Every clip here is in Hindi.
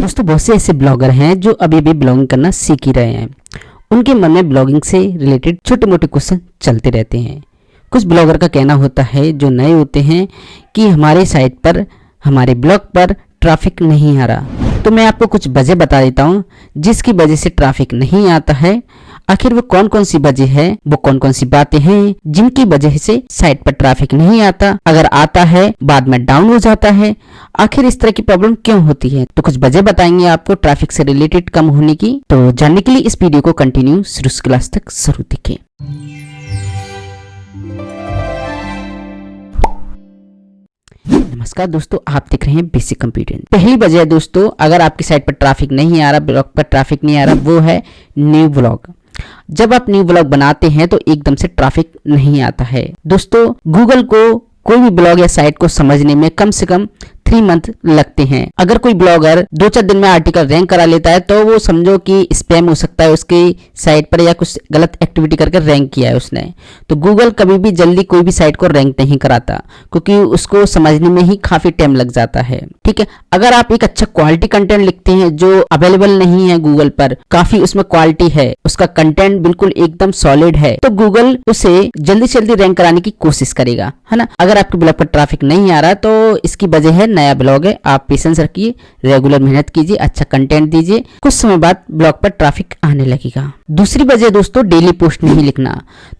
दोस्तों बहुत से ऐसे ब्लॉगर हैं जो अभी भी ब्लॉगिंग करना सीख ही रहे हैं। उनके मन में ब्लॉगिंग से रिलेटेड छोटे मोटे क्वेश्चन चलते रहते हैं। कुछ ब्लॉगर का कहना होता है जो नए होते हैं कि हमारे साइट पर, हमारे ब्लॉग पर ट्रैफिक नहीं आ रहा। तो मैं आपको कुछ वजह बता देता हूँ जिसकी वजह से ट्रैफिक नहीं आता है। आखिर वो कौन कौन सी वजह है, वो कौन कौन सी बातें हैं जिनकी वजह से साइट पर ट्रैफिक नहीं आता, अगर आता है बाद में डाउन हो जाता है, आखिर इस तरह की प्रॉब्लम क्यों होती है। तो कुछ वजह बताएंगे आपको ट्रैफिक से रिलेटेड कम होने की। तो जानने के लिए इस वीडियो को कंटिन्यू शुरू से क्लास तक जरूर देखें। नमस्कार दोस्तों, आप देख रहे हैं बेसिक कंप्यूटर। पहली वजह है दोस्तों, अगर आपकी साइट पर ट्रैफिक नहीं आ रहा, ब्लॉग पर ट्रैफिक नहीं आ रहा, वो है न्यू ब्लॉग। जब आप न्यू ब्लॉग बनाते हैं तो एकदम से ट्रैफिक नहीं आता है। दोस्तों गूगल को कोई भी ब्लॉग या साइट को समझने में कम से कम 3 मंथ लगते हैं। अगर कोई ब्लॉगर 2-4 दिन में आर्टिकल रैंक करा लेता है तो वो समझो कि स्पैम हो सकता है उसकी साइट पर, या कुछ गलत एक्टिविटी करके रैंक किया है उसने। तो गूगल कभी भी जल्दी कोई भी साइट को रैंक नहीं कराता क्योंकि उसको समझने में ही काफी टाइम लग जाता है। ठीक है, अगर आप एक अच्छा क्वालिटी कंटेंट लिखते हैं जो अवेलेबल नहीं है गूगल पर, काफी उसमें क्वालिटी है, उसका कंटेंट बिल्कुल एकदम सॉलिड है, तो गूगल उसे जल्दी से जल्दी रैंक कराने की कोशिश करेगा, है ना। अगर आपके ब्लॉग पर ट्रैफिक नहीं आ रहा तो इसकी वजह है नया ब्लॉग है। आप पेशेंस रखिए, रेगुलर मेहनत कीजिए, अच्छा कंटेंट दीजिए, कुछ समय बाद ब्लॉग पर ट्रैफिक आने लगेगा। दूसरी वजह दोस्तों, डेली पोस्ट नहीं लिखना।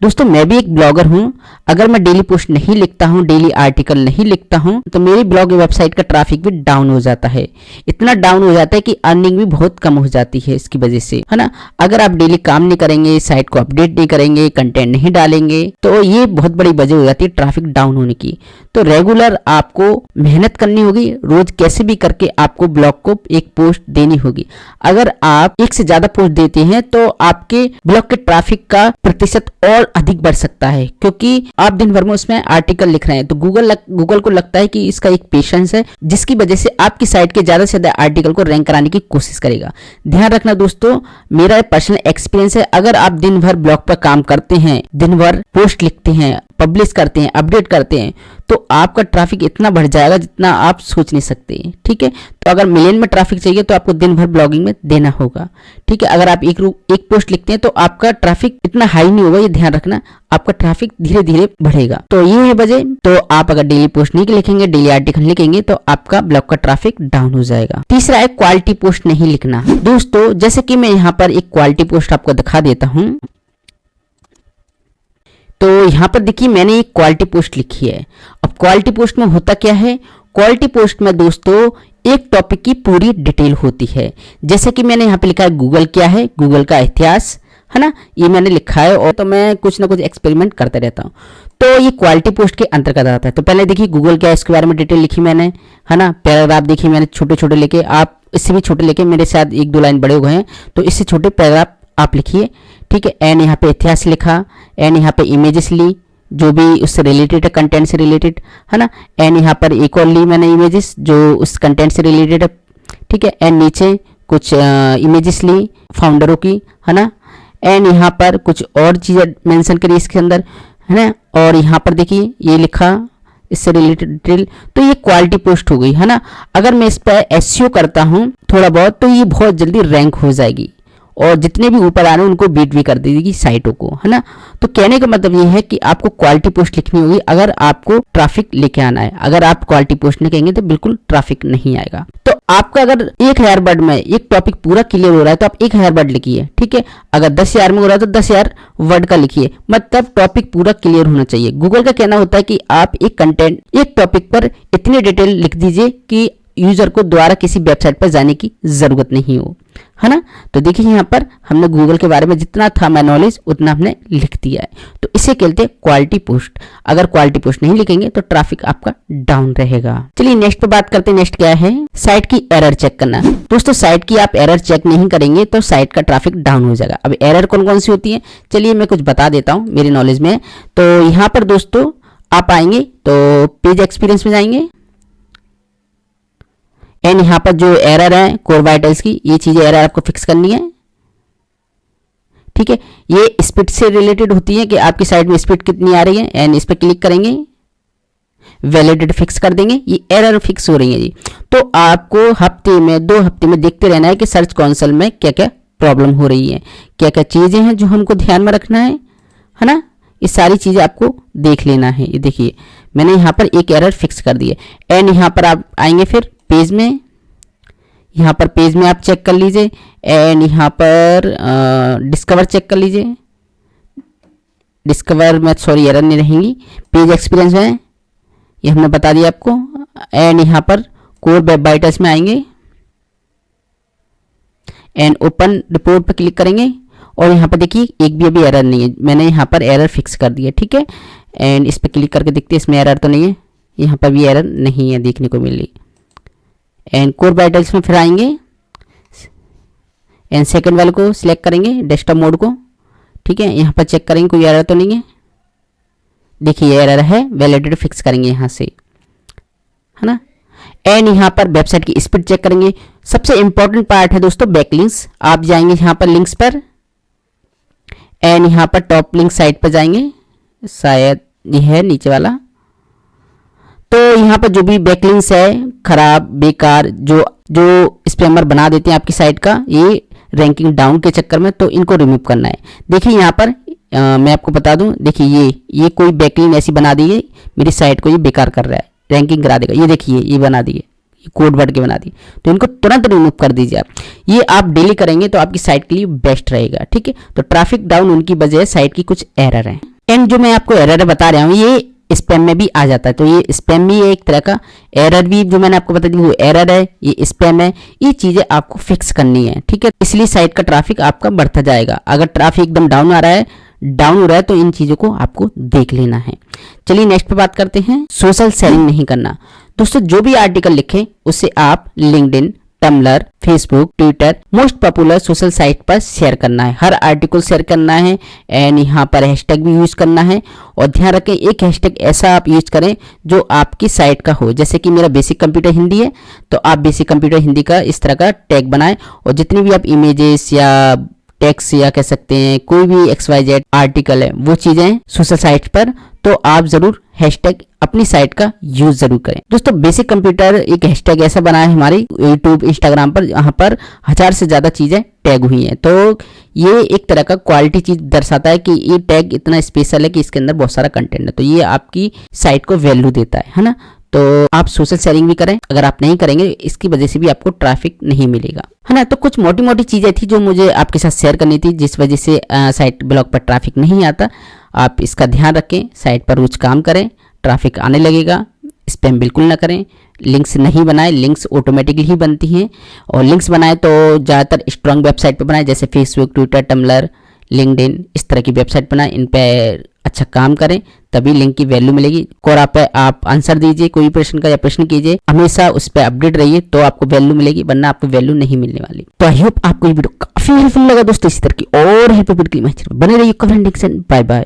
दोस्तों मैं भी एक ब्लॉगर हूं, अगर मैं डेली पोस्ट नहीं लिखता हूं, डेली आर्टिकल नहीं लिखता हूं, तो मेरी ब्लॉग वेबसाइट का ट्रैफिक भी डाउन हो जाता है। इतना डाउन हो जाता है कि अर्निंग भी बहुत कम हो जाती है इसकी वजह से, है ना। अगर आप डेली काम नहीं करेंगे, साइट को अपडेट नहीं करेंगे, कंटेंट नहीं डालेंगे, तो ये बहुत बड़ी वजह हो जाती है ट्रैफिक डाउन होने की। तो रेगुलर आपको मेहनत करनी होगी, रोज कैसे भी करके आपको ब्लॉग को एक पोस्ट देनी होगी। अगर आप एक से ज्यादा पोस्ट देते हैं तो आपके ब्लॉग के ट्रैफिक का प्रतिशत और अधिक बढ़ सकता है, क्योंकि आप दिन भर में उसमें आर्टिकल लिख रहे हैं। तो गूगल को लगता है कि इसका एक पेशेंस है, जिसकी वजह से आपकी साइट के ज्यादा से ज्यादा आर्टिकल को रैंक कराने की कोशिश करेगा। ध्यान रखना दोस्तों, मेरा पर्सनल एक्सपीरियंस है, अगर आप दिन भर ब्लॉग पर काम करते हैं, दिन भर पोस्ट लिखते हैं, पब्लिश करते हैं, अपडेट करते हैं, तो आपका ट्रैफिक इतना बढ़ जाएगा जितना आप सोच नहीं सकते। ठीक है, तो अगर मिलियन में ट्रैफिक चाहिए तो आपको दिन भर ब्लॉगिंग में देना होगा। ठीक है, अगर आप एक पोस्ट लिखते हैं तो आपका ट्रैफिक इतना हाई नहीं होगा, ये ध्यान रखना, आपका ट्रैफिक धीरे धीरे बढ़ेगा। तो ये है वजह। तो आप अगर डेली पोस्ट नहीं लिखेंगे, डेली आर्टिकल लिखेंगे, तो आपका ब्लॉग का ट्रैफिक डाउन हो जाएगा। तीसरा है क्वालिटी पोस्ट नहीं लिखना। दोस्तों जैसे कि मैं यहाँ पर एक क्वालिटी पोस्ट आपको दिखा देता हूँ। तो यहाँ पर देखिए मैंने एक क्वालिटी पोस्ट लिखी है। अब क्वालिटी पोस्ट में होता क्या है, क्वालिटी पोस्ट में दोस्तों एक टॉपिक की पूरी डिटेल होती है। जैसे कि मैंने यहाँ पे लिखा है गूगल क्या है, गूगल का इतिहास, है ना, ये मैंने लिखा है। और तो मैं कुछ ना कुछ एक्सपेरिमेंट करता रहता हूँ, तो ये क्वालिटी पोस्ट के अंतर्गत आता है। तो पहले देखिए गूगल क्या है, इसके बारे में डिटेल लिखी मैंने, है ना। पैराग्राफ देखिए मैंने छोटे छोटे लेके, आप इससे भी छोटे लेके, मेरे साथ 1-2 लाइन बड़े हो गए हैं, तो इससे छोटे पैराग्राफ आप लिखिए। ठीक है, एंड यहाँ पे इतिहास लिखा, एंड यहाँ पे इमेजेस ली जो भी उससे रिलेटेड है, कंटेंट से रिलेटेड, है ना। एंड यहाँ पर एक और ली मैंने इमेजेस जो उस कंटेंट से रिलेटेड है। ठीक है, एंड नीचे कुछ इमेजेस ली फाउंडरों की, है ना। एंड यहाँ पर कुछ और चीज़ें मेंशन करी इसके अंदर, है ना। और यहाँ पर देखिए ये लिखा इससे रिलेटेड डिटेल। तो ये क्वालिटी पोस्ट हो गई, है ना। अगर मैं इस पर एसईओ करता हूँ थोड़ा बहुत, तो ये बहुत जल्दी रैंक हो जाएगी और जितने भी ऊपर आ रहे हैं उनको बीट भी कर देगी साइटों को, है ना। तो कहने का मतलब ये है कि आपको क्वालिटी पोस्ट लिखनी होगी अगर आपको ट्रैफिक लेके आना है। अगर आप क्वालिटी पोस्ट नहीं कहेंगे तो बिल्कुल ट्रैफिक नहीं आएगा। तो आपका अगर 1000 वर्ड में एक टॉपिक पूरा क्लियर हो रहा है तो आप 1000 वर्ड लिखिए। ठीक है, अगर 10,000 में हो रहा है तो 10,000 वर्ड का लिखिए, मतलब टॉपिक पूरा क्लियर होना चाहिए। गूगल का कहना होता है कि आप एक कंटेंट, एक टॉपिक पर इतनी डिटेल लिख दीजिए कि यूजर को दोबारा किसी वेबसाइट पर जाने की जरूरत नहीं हो, है ना। तो देखिए यहाँ पर हमने गूगल के बारे में जितना था मैं नॉलेज उतना हमने लिख दिया है। तो इसे कहते हैं क्वालिटी पोस्ट। अगर क्वालिटी पोस्ट नहीं लिखेंगे तो ट्रैफिक आपका डाउन रहेगा। चलिए नेक्स्ट पे बात करते हैं। नेक्स्ट क्या है, साइट की एरर चेक करना। दोस्तों साइट की आप एरर चेक नहीं करेंगे तो साइट का ट्रैफिक डाउन हो जाएगा। अब एरर कौन कौन सी होती है, चलिए मैं कुछ बता देता हूँ मेरी नॉलेज में। तो यहाँ पर दोस्तों आप आएंगे तो पेज एक्सपीरियंस में जाएंगे, एंड यहाँ पर जो एरर है कोर वाइटल्स की, ये चीजें एरर आपको फिक्स करनी है। ठीक है, ये स्पीड से रिलेटेड होती है कि आपकी साइट में स्पीड कितनी आ रही है, एंड इस पर क्लिक करेंगे। वैलिडेट फिक्स कर देंगे, ये एरर फिक्स हो रही है जी। तो आपको हफ्ते में 2 हफ्ते में देखते रहना है कि सर्च कंसोल में क्या क्या प्रॉब्लम हो रही है, क्या क्या चीज़ें हैं जो हमको ध्यान में रखना है ना। ये सारी चीज़ें आपको देख लेना है। ये देखिए मैंने यहाँ पर एक एरर फिक्स कर दी है। एंड यहाँ पर आप आएंगे फिर पेज में, यहाँ पर पेज में आप चेक कर लीजिए। एंड यहाँ पर डिस्कवर चेक कर लीजिए। डिस्कवर में सॉरी एरर नहीं रहेंगी। पेज एक्सपीरियंस में ये हमने बता दिया आपको। एंड यहाँ पर कोर वेब बाइटर्स में आएंगे एंड ओपन रिपोर्ट पर क्लिक करेंगे और यहाँ पर देखिए एक भी अभी एरर नहीं है, मैंने यहाँ पर एरर फिक्स कर दिया, ठीक है। एंड इस पर क्लिक करके देखते हैं इसमें एरर तो नहीं है, यहाँ पर भी एरर नहीं है देखने को मिल रही। एंड कोर बाइटल्स में फिर आएंगे एंड सेकंड वाले को सिलेक्ट करेंगे, डेस्कटॉप मोड को, ठीक है। यहाँ पर चेक करेंगे कोई एरर तो नहीं है, देखिए एरर है, वैलिडेट फिक्स करेंगे यहाँ से, है ना। एंड यहाँ पर वेबसाइट की स्पीड चेक करेंगे। सबसे इंपॉर्टेंट पार्ट है दोस्तों बैकलिंक्स। आप जाएंगे यहाँ पर लिंक्स पर एंड यहाँ पर टॉप लिंक साइट पर जाएंगे, शायद ये है नीचे वाला। तो यहाँ पर जो भी बैकलिंक्स है खराब बेकार जो स्पैमर बना देते हैं आपकी साइट का, ये रैंकिंग डाउन के चक्कर में, तो इनको रिमूव करना है। देखिए यहाँ पर मैं आपको बता दूं, देखिए ये कोई बैकलिंक ऐसी बना दी है, मेरी साइट को ये बेकार कर रहा है, रैंकिंग करा देगा। ये देखिए ये बना दी है, ये कोड वर्ड के बना दी, तो इनको तुरंत रिमूव कर दीजिए आप। ये आप डेली करेंगे तो आपकी साइट के लिए बेस्ट रहेगा, ठीक है। तो ट्रैफिक डाउन उनकी वजह साइट की कुछ एरर है। एंड जो मैं आपको एरर बता रहा हूँ ये स्पैम में भी आ जाता है, तो ये स्पैम भी एक तरह का एरर भी जो मैंने आपको बता दी वो एरर है, ये स्पैम है। ये चीज़ें आपको फिक्स करनी है, ठीक है। इसलिए साइट का ट्रैफिक आपका बढ़ता जाएगा। अगर ट्रैफिक एकदम डाउन आ रहा है, डाउन हो रहा है, तो इन चीज़ों को आपको देख लेना है। चलिए नेक्स्ट पे बात करते हैं, सोशल शेयरिंग नहीं करना। दोस्तों जो भी आर्टिकल लिखे उसे आप LinkedIn, Tumblr, Facebook, Twitter, most popular social site पर शेयर करना है। हर आर्टिकल शेयर करना है एंड यहाँ पर हैशटैग भी यूज करना है। और ध्यान रखें एक हैशटैग ऐसा आप यूज करें जो आपकी साइट का हो। जैसे कि मेरा बेसिक कंप्यूटर हिंदी है, तो आप बेसिक कंप्यूटर हिंदी का इस तरह का टैग बनाएं और जितनी भी आप इमेजेस या टेक्स्ट या कह सकते हैं कोई भी XYZ आर्टिकल है वो चीजें सोशल साइट पर, तो आप जरूर हैशटैग अपनी साइट का यूज जरूर करें। दोस्तों बेसिक कंप्यूटर एक हैशटैग ऐसा बना है हमारी यूट्यूब, इंस्टाग्राम पर, यहाँ पर 1000 से ज्यादा चीजें टैग हुई हैं। तो ये एक तरह का क्वालिटी चीज दर्शाता है कि ये टैग इतना स्पेशल है कि इसके अंदर बहुत सारा कंटेंट है, तो ये आपकी साइट को वैल्यू देता है ना। तो आप सोशल शेयरिंग भी करें, अगर आप नहीं करेंगे इसकी वजह से भी आपको ट्रैफिक नहीं मिलेगा, है ना। तो कुछ मोटी मोटी चीजें थी जो मुझे आपके साथ शेयर करनी थी, जिस वजह से साइट ब्लॉग पर ट्रैफिक नहीं आता। आप इसका ध्यान रखें, साइट पर रोज काम करें, ट्रैफिक आने लगेगा। स्पैम बिल्कुल ना करें, लिंक्स नहीं बनाएं, लिंक्स ऑटोमेटिकली ही बनती हैं। और लिंक्स बनाएं तो ज़्यादातर स्ट्रॉन्ग वेबसाइट पर बनाएं, जैसे फेसबुक, ट्विटर, टम्बलर, लिंक्डइन, इस तरह की वेबसाइट बनाएं। इन पे अच्छा काम करें तभी लिंक की वैल्यू मिलेगी। कोरा पे आप आंसर दीजिए कोई प्रश्न का या प्रश्न कीजिए, हमेशा उस पर अपडेट रहिए तो आपको वैल्यू मिलेगी, वरना आपको वैल्यू नहीं मिलने वाली। तो आई होप आपको ये वीडियो काफी हेल्पफुल लगा दोस्तों। इसी तरह की और हेल्पफुल के लिए बने रहिए। Bye bye.